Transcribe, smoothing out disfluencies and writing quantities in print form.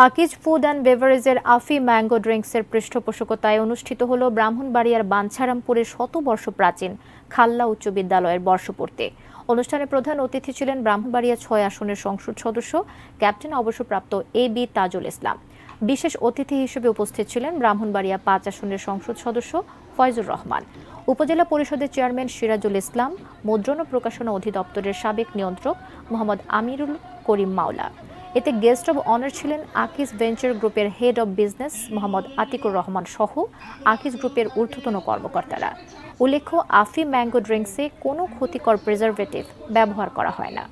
Akij food and বেভারেজের আফি mango ড্রিঙ্কসের পৃষ্ঠপোষকতায় অনুষ্ঠিত হল ব্রাহ্মণবাড়িয়ার বাঞ্ছারামপুরের শতবর্ষ প্রাচীন খাল্লা উচ্চ বিদ্যালয়ের বর্ষপূর্তি। অনুষ্ঠানে প্রধান অতিথি ছিলেন ব্রাহ্মণবাড়িয়া ৬ আসনের সংসদ সদস্য ক্যাপ্টেন অবসরপ্রাপ্ত এবি তাজুল ইসলাম। বিশেষ অতিথি হিসেবে উপস্থিত ছিলেন ব্রাহ্মণবাড়িয়া ৫ আসনের সংসদ সদস্য ফয়জুর রহমান, উপজেলা পরিষদের চেয়ারম্যান সিরাজুল ইসলাম, মুদ্রণ ও প্রকাশনা অধিদপ্তরের সাবেক নিয়ন্ত্রক মোহাম্মদ আমিরুল করিম মাওলা। এতে গেস্ট অব অনার ছিলেন আকিজ ভেঞ্চার গ্রুপের head of business Mohammad Atiqur Rahman সহ আকিজ গ্রুপের ঊর্ধ্বতন কর্মকর্তারা। উল্লেখ্য, আফি ম্যাঙ্গো ড্রিঙ্কসে কোনো ক্ষতিকর প্রিজারভেটিভ ব্যবহার করা হয় না।